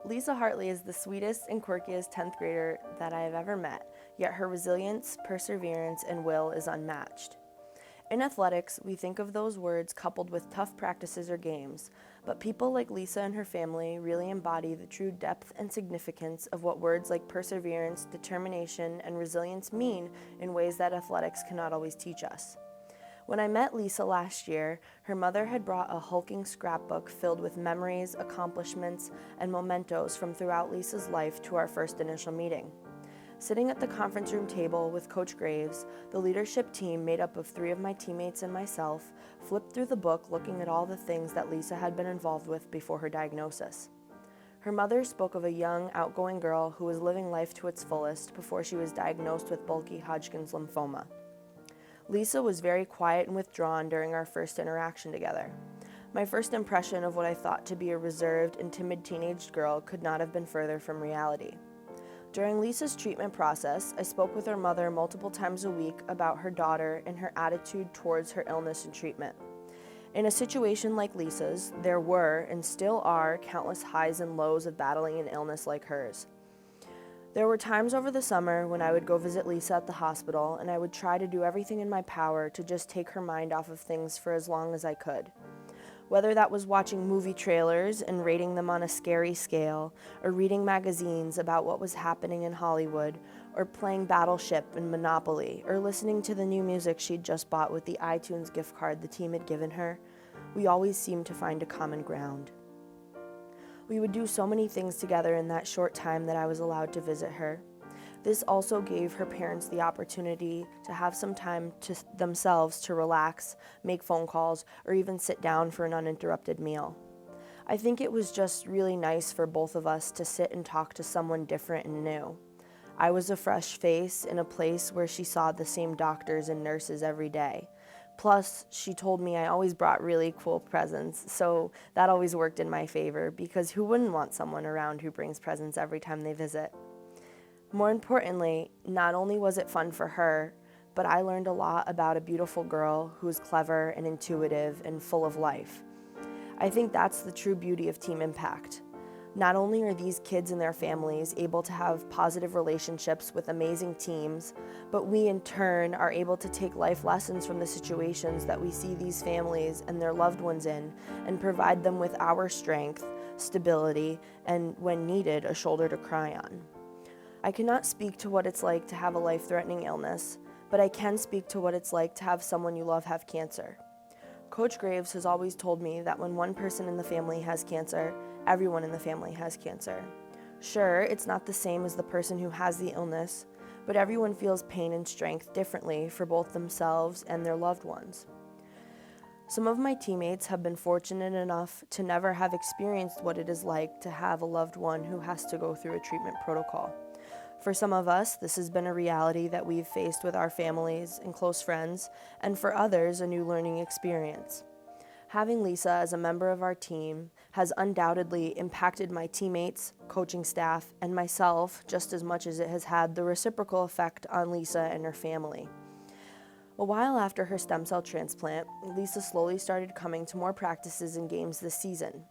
Lisa Hartley is the sweetest and quirkiest 10th grader that I have ever met, yet her resilience, perseverance, and will is unmatched. In athletics, we think of those words coupled with tough practices or games, but people like Lisa and her family really embody the true depth and significance of what words like perseverance, determination, and resilience mean in ways that athletics cannot always teach us. When I met Lisa last year, her mother had brought a hulking scrapbook filled with memories, accomplishments, and mementos from throughout Lisa's life to our first initial meeting. Sitting at the conference room table with Coach Graves, the leadership team made up of 3 of my teammates and myself flipped through the book looking at all the things that Lisa had been involved with before her diagnosis. Her mother spoke of a young, outgoing girl who was living life to its fullest before she was diagnosed with bulky Hodgkin's lymphoma. Lisa was very quiet and withdrawn during our first interaction together. My first impression of what I thought to be a reserved and timid teenage girl could not have been further from reality. During Lisa's treatment process, I spoke with her mother multiple times a week about her daughter and her attitude towards her illness and treatment. In a situation like Lisa's, there were and still are countless highs and lows of battling an illness like hers. There were times over the summer when I would go visit Lisa at the hospital and I would try to do everything in my power to just take her mind off of things for as long as I could. Whether that was watching movie trailers and rating them on a scary scale, or reading magazines about what was happening in Hollywood, or playing Battleship and Monopoly, or listening to the new music she'd just bought with the iTunes gift card the team had given her, we always seemed to find a common ground. We would do so many things together in that short time that I was allowed to visit her. This also gave her parents the opportunity to have some time to themselves to relax, make phone calls, or even sit down for an uninterrupted meal. I think it was just really nice for both of us to sit and talk to someone different and new. I was a fresh face in a place where she saw the same doctors and nurses every day. Plus, she told me I always brought really cool presents, so that always worked in my favor because who wouldn't want someone around who brings presents every time they visit? More importantly, not only was it fun for her, but I learned a lot about a beautiful girl who is clever and intuitive and full of life. I think that's the true beauty of team impact. Not only are these kids and their families able to have positive relationships with amazing teams, but we in turn are able to take life lessons from the situations that we see these families and their loved ones in and provide them with our strength, stability, and when needed, a shoulder to cry on. I cannot speak to what it's like to have a life-threatening illness, but I can speak to what it's like to have someone you love have cancer. Coach Graves has always told me that when one person in the family has cancer, everyone in the family has cancer. Sure, it's not the same as the person who has the illness, but everyone feels pain and strength differently for both themselves and their loved ones. Some of my teammates have been fortunate enough to never have experienced what it is like to have a loved one who has to go through a treatment protocol. For some of us, this has been a reality that we've faced with our families and close friends, and for others, a new learning experience. Having Lisa as a member of our team has undoubtedly impacted my teammates, coaching staff, and myself just as much as it has had the reciprocal effect on Lisa and her family. A while after her stem cell transplant, Lisa slowly started coming to more practices and games this season.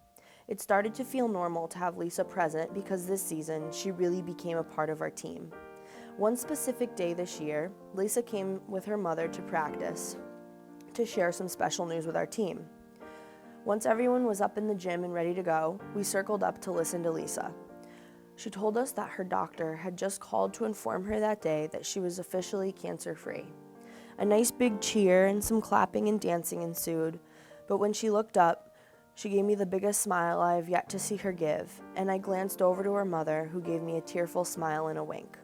It started to feel normal to have Lisa present because this season she really became a part of our team. One specific day this year, Lisa came with her mother to practice to share some special news with our team. Once everyone was up in the gym and ready to go, we circled up to listen to Lisa. She told us that her doctor had just called to inform her that day that she was officially cancer-free. A nice big cheer and some clapping and dancing ensued, but when she looked up, she gave me the biggest smile I have yet to see her give, and I glanced over to her mother, who gave me a tearful smile and a wink.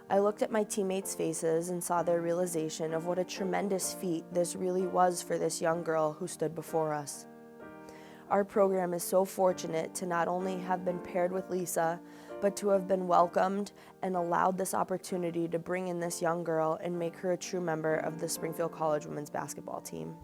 I looked at my teammates' faces and saw their realization of what a tremendous feat this really was for this young girl who stood before us. Our program is so fortunate to not only have been paired with Lisa, but to have been welcomed and allowed this opportunity to bring in this young girl and make her a true member of the Springfield College women's basketball team.